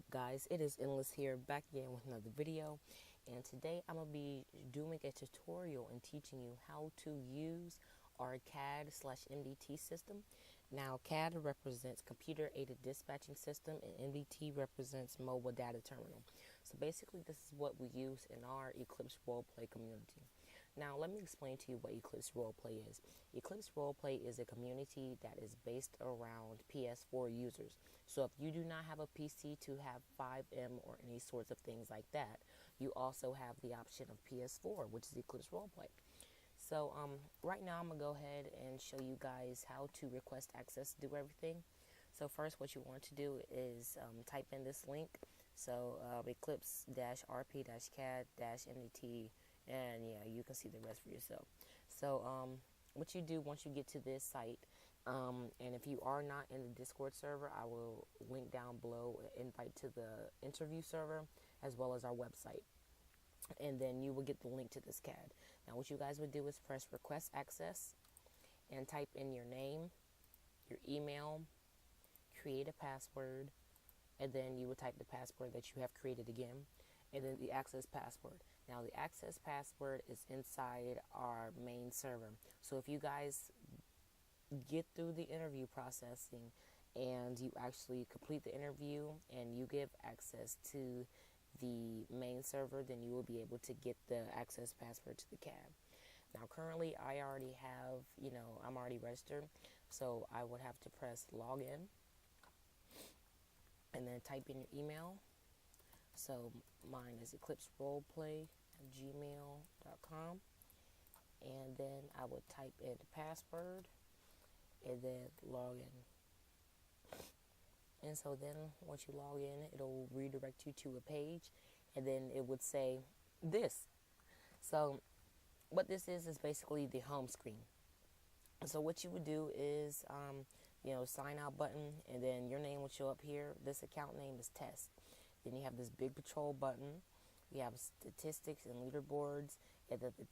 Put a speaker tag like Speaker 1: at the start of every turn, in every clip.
Speaker 1: up, guys? It is Endless here, back again with another video, and today I'm going to be doing a tutorial and teaching you how to use our CAD/MDT system. Now, CAD represents Computer Aided Dispatching System, and MDT represents Mobile Data Terminal. So basically, this is what we use in our Eclipse Roleplay community. Now, let me explain to you what Eclipse Roleplay is. Eclipse Roleplay is a community that is based around PS4 users. So if you do not have a PC to have 5M or any sorts of things like that, you also have the option of PS4, which is Eclipse Roleplay. So right now I'm going to go ahead and show you guys how to request access to do everything. So first, what you want to do is type in this link. So Eclipse-RP-CAD-MDT, and yeah, you can see the rest for yourself. So what you do once you get to this site, and if you are not in the Discord server, I will link down below an invite to the interview server as well as our website. And then you will get the link to this CAD. Now what you guys would do is press request access and type in your name, your email, create a password, and then you would type the password that you have created again, and then the access password. Now the access password is inside our main server. So if you guys get through the interview processing and you actually complete the interview and you give access to the main server, then you will be able to get the access password to the CAD. Now currently I already have, I'm already registered, so I would have to press login and then type in your email. So mine is eclipseroleplay@gmail.com, and then I would type in the password and then log in. And so then once you log in, it'll redirect you to a page, and then it would say this. So what this is basically the home screen. So what you would do is, sign out button, and then your name would show up here. This account name is test. Then you have this big patrol button. You have statistics and leaderboards, and then the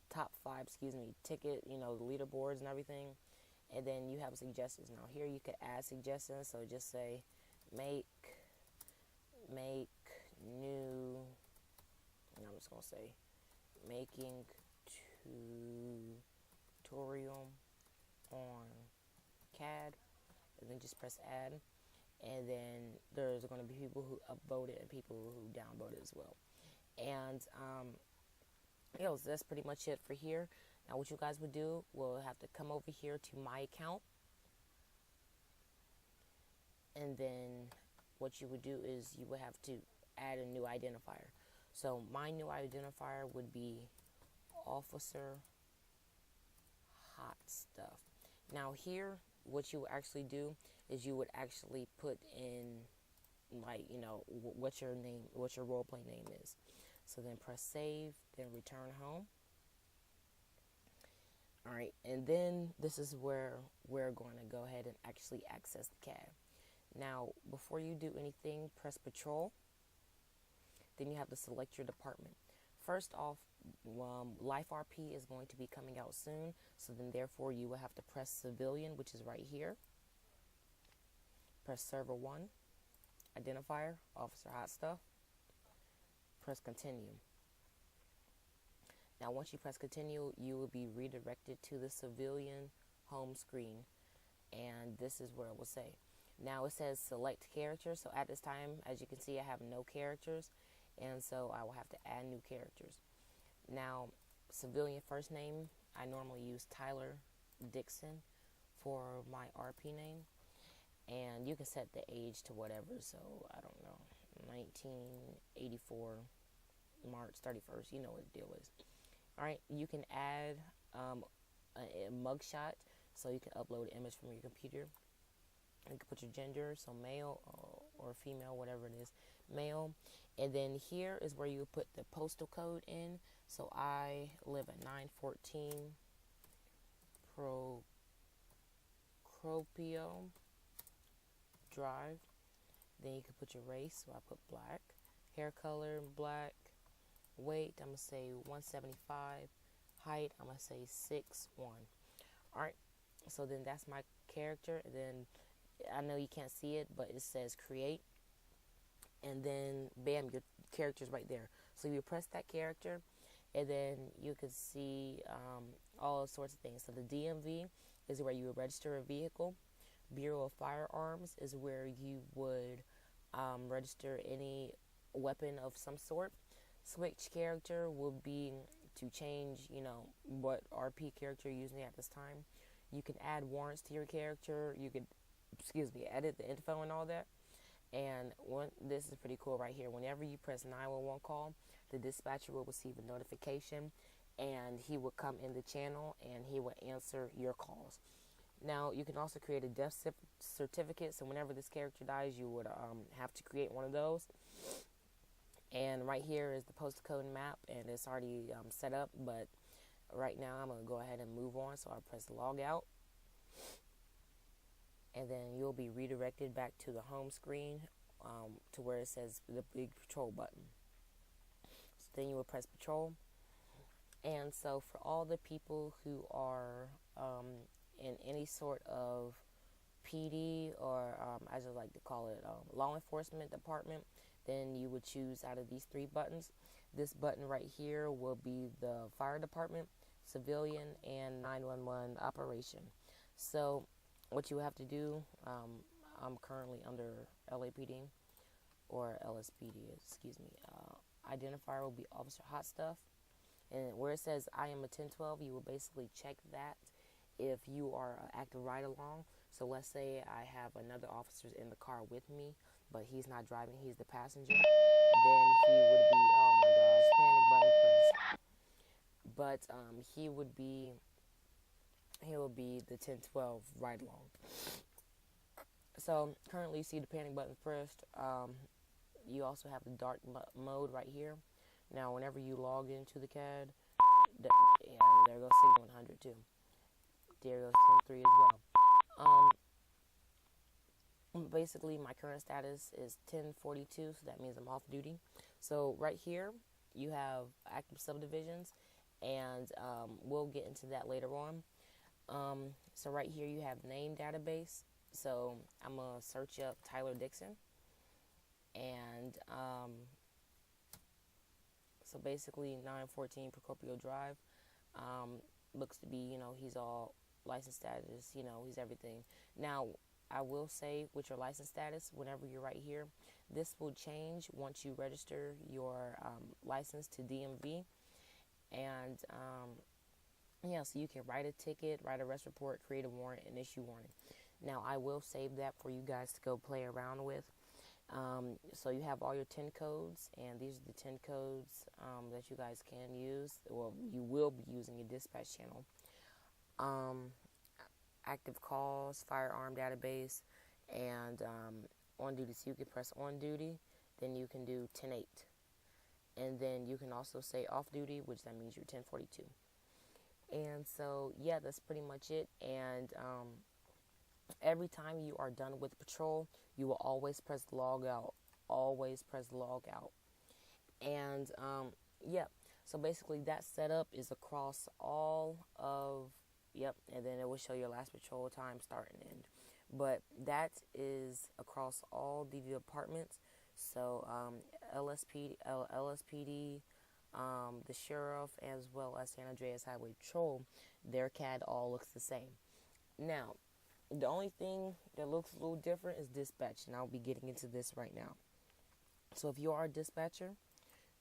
Speaker 1: top five, ticket, the leaderboards and everything. And then you have suggestions. Now here you could add suggestions. So just say make new, and I'm just gonna say making tutorial on CAD, and then just press add. And then there's going to be people who upvoted and people who downvoted as well. And so that's pretty much it for here. Now what you guys would do, will have to come over here to my account, and then what you would do is you would have to add a new identifier. So my new identifier would be Officer Hot Stuff. Now here, what you would actually do is you would actually put in, what your roleplay name is. So then press save, then return home. All right, and then this is where we're going to go ahead and actually access the CAD. Now, before you do anything, press patrol. Then you have to select your department. First off, Life RP is going to be coming out soon, so then therefore you will have to press civilian, which is right here. Press server 1, identifier, Officer Hot Stuff. Press continue. Now once you press continue, you will be redirected to the civilian home screen, and this is where it will say. Now it says select characters, so at this time, as you can see, I have no characters, and so I will have to add new characters. Now, civilian first name, I normally use Tyler Dixon for my RP name, and you can set the age to whatever, so I don't know, 1984, March 31st, you know what the deal is. Alright, you can add a mugshot, so you can upload an image from your computer. You can put your gender, so male or female, whatever it is, male. And then here is where you put the postal code in. So I live at 914 Procopio Drive. Then you can put your race, so I put black. Hair color, black. Weight, I'm going to say 175. Height, I'm going to say 6'1". Alright, so then that's my character. And then I know you can't see it, but it says create. and then bam, your character's right there. So you press that character, and then you can see all sorts of things. So the DMV is where you would register a vehicle. Bureau of Firearms is where you would register any weapon of some sort. Switch character will be to change, what RP character you're using at this time. You can add warrants to your character. You could, edit the info and all that. And this is pretty cool right here. Whenever you press 911 call, the dispatcher will receive a notification, and he will come in the channel and he will answer your calls. Now, you can also create a death certificate. So whenever this character dies, you would have to create one of those. And right here is the postal code map, and it's already set up. But right now, I'm going to go ahead and move on. So I'll press log out. And then you'll be redirected back to the home screen to where it says the big patrol button. So then you will press patrol. And so for all the people who are in any sort of PD, or as I like to call it, law enforcement department, then you would choose out of these 3 buttons. This button right here will be the fire department, civilian, and 911 operation. So what you have to do, I'm currently under LAPD or LSPD, identifier will be Officer Hot Stuff. And where it says I am a 1012, you will basically check that if you are active ride along. So let's say I have another officer in the car with me, but he's not driving, he's the passenger. Then he would be, oh my gosh, panic button press. But he would be the 1012 ride along. So currently you see the panic button pressed. You also have the dark mode right here. Now whenever you log into the CAD, there goes Sig 100 too. There goes Sim 3 as well. Basically my current status is 1042, so that means I'm off duty. So right here you have active subdivisions, and we'll get into that later on. So right here you have name database. So I'm gonna search up Tyler Dixon, and so basically 914 Procopio Drive. Looks to be, he's all license status, he's everything. Now I will say with your license status, whenever you're right here, this will change once you register your license to DMV. And so you can write a ticket, write a arrest report, create a warrant, and issue warning. Now I will save that for you guys to go play around with. So you have all your 10 codes, and these are the 10 codes that you guys can use, or you will be using your dispatch channel. Active calls, firearm database, and on duty. So you can press on duty, then you can do 10-8. And then you can also say off duty, which that means you're 1042. And so, yeah, that's pretty much it. And every time you are done with patrol, you will always press log out. Always press log out. And, so basically that setup is across all of, and then it will show your last patrol time, start and end. But that is across all the departments. So LSPD, the sheriff, as well as San Andreas Highway Patrol, their CAD all looks the same. Now, the only thing that looks a little different is dispatch, and I'll be getting into this right now. So if you are a dispatcher,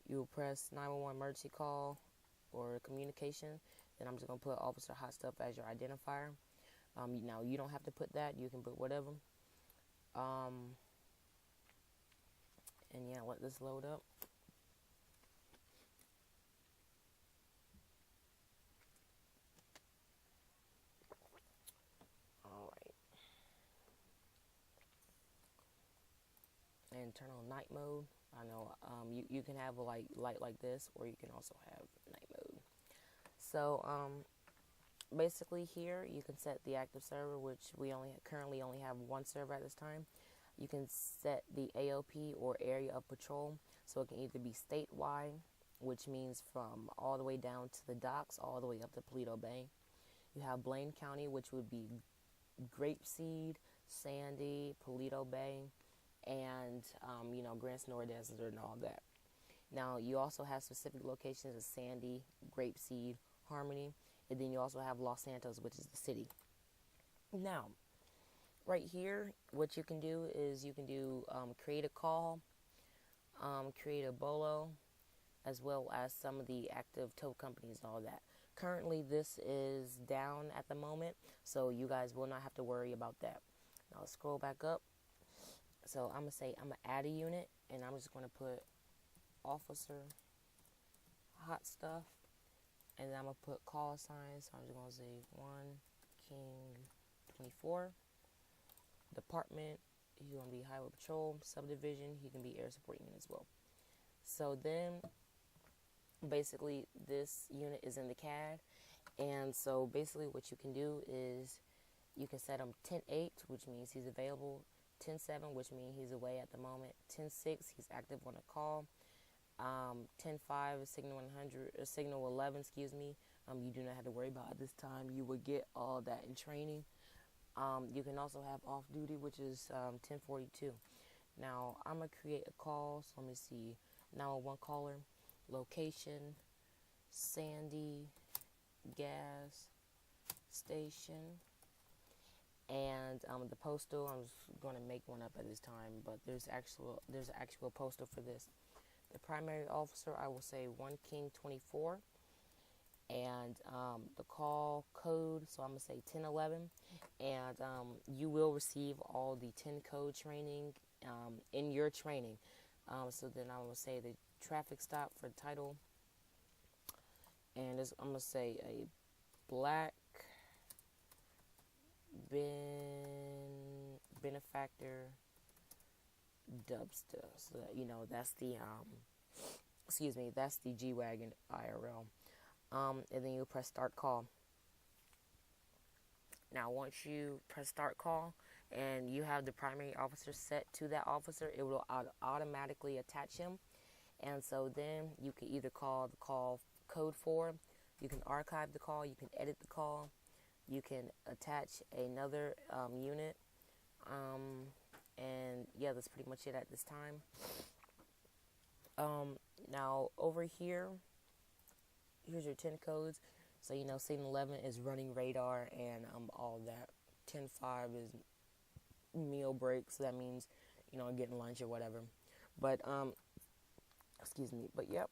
Speaker 1: you'll press 911 emergency call or communication. Then I'm just going to put Officer Hot Stuff as your identifier. Now, you don't have to put that. You can put whatever. And yeah, let this load up. Alright. And turn on night mode. I know you can have a light like this, or you can also have night mode. So basically here you can set the active server, which we currently only have one server at this time. You can set the AOP, or area of patrol, so it can either be statewide, which means from all the way down to the docks, all the way up to Paleto Bay. You have Blaine County, which would be Grapeseed, Sandy, Paleto Bay, and Grand Sonora Desert and all that. Now, you also have specific locations of Sandy, Grapeseed, Harmony, and then you also have Los Santos, which is the city. Now, right here, what you can do is you can do create a call, create a bolo, as well as some of the active tow companies and all that. Currently, this is down at the moment, so you guys will not have to worry about that. Now, let's scroll back up. So I'm going to say I'm going to add a unit, and I'm just going to put officer, hot stuff, and then I'm going to put call signs. So I'm just going to say 1 King 24. Department, he's going to be highway patrol. Subdivision, he can be air support unit as well. So then basically this unit is in the CAD, and so basically what you can do is you can set him 10-8, which means he's available, 10-7, which means he's away at the moment, 10-6, he's active on a call, 10-5 is signal 100, or signal 11, excuse me. You do not have to worry about it this time. You will get all that in training. You can also have off duty, which is 1042. Now I'm gonna create a call. So let me see. 911 caller, location, Sandy gas station, and the postal. I'm just gonna make one up at this time, but there's an actual postal for this. The primary officer, I will say 1 King 24, and the call code, so I'm gonna say 1011, and you will receive all the 10 code training in your training. So then I'm gonna say the traffic stop for the title, and I'm gonna say a black benefactor dubster. So that, that's the that's the G-Wagon IRL. And then you press start call. Now once you press start call and you have the primary officer set to that officer, it will automatically attach him. And so then you can either call the call code 4, you can archive the call, you can edit the call, you can attach another unit, and yeah, that's pretty much it at this time. Now over here, here's your 10 codes. So signal 11 is running radar and all that. 10-5 is meal break, so that means getting lunch or whatever. But excuse me. But yep.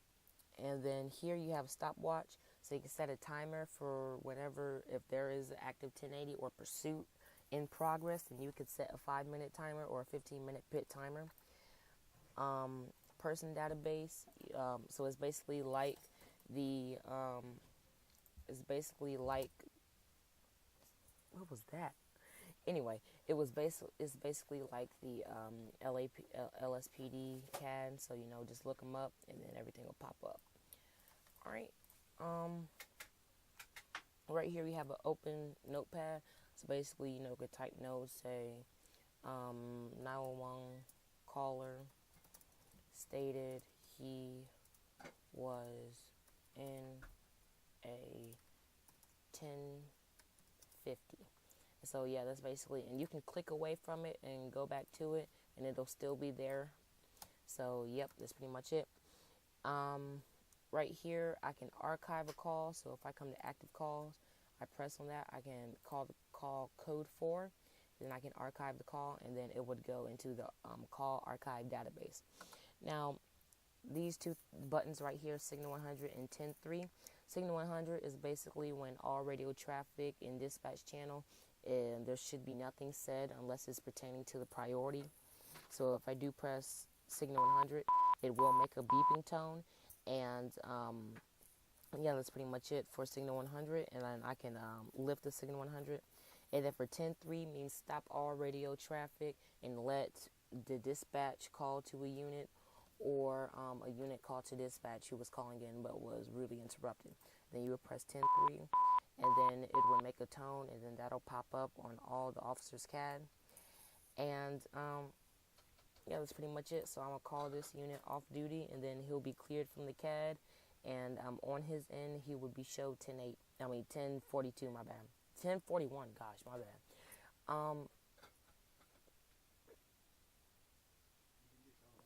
Speaker 1: And then here you have a stopwatch, so you can set a timer for whenever, if there is an active 1080 or pursuit in progress, and you could set a 5-minute timer or a 15-minute pit timer. Person database, so it's basically like the what was that? Anyway, it's basically like the LSPD CAD. So just look them up, and then everything will pop up. All right. Right here we have an open notepad. So basically, you could type notes, say 911 caller stated he was in a 1050. So yeah, that's basically, and you can click away from it and go back to it, and it'll still be there. So yep, that's pretty much it. Right here, I can archive a call. So if I come to active calls, I press on that, I can call the call code 4, then I can archive the call, and then it would go into the call archive database. Now, these two buttons right here, Signal 100 and 10-3. Signal 100 is basically when all radio traffic in dispatch channel, and there should be nothing said unless it's pertaining to the priority. So if I do press Signal 100, it will make a beeping tone, and yeah, that's pretty much it for Signal 100. And then I can lift the Signal 100. And then for 10-3 means stop all radio traffic and let the dispatch call to a unit, or a unit called to dispatch who was calling in but was really interrupted. Then you would press 10-3, and then it would make a tone, and then that'll pop up on all the officers' CAD. And yeah, that's pretty much it. So I'm gonna call this unit off duty, and then he'll be cleared from the CAD, and on his end he would be showed 1042, my bad, 1041, gosh, my bad.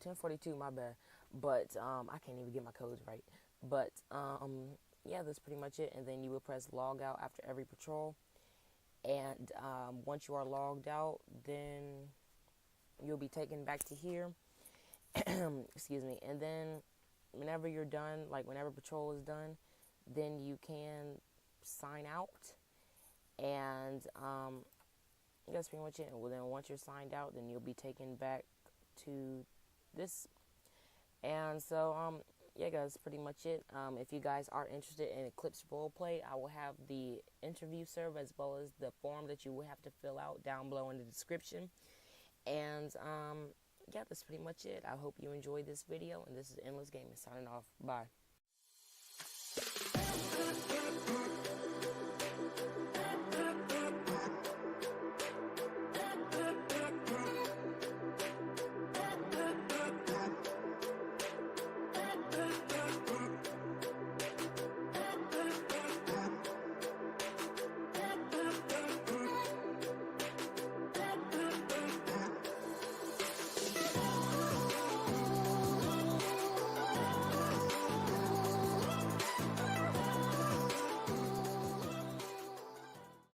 Speaker 1: 10:42, my bad. But I can't even get my codes right. But yeah, that's pretty much it. And then you will press log out after every patrol. And once you are logged out, then you'll be taken back to here. Excuse me. And then whenever you're done, like whenever patrol is done, then you can sign out. And that's pretty much it. Well, then once you're signed out, then you'll be taken back to this. And so yeah, guys, pretty much it. If you guys are interested in Eclipse Roleplay, I will have the interview server as well as the form that you will have to fill out down below in the description. And yeah, that's pretty much it. I hope you enjoyed this video, and this is Endless Gaming signing off. Bye.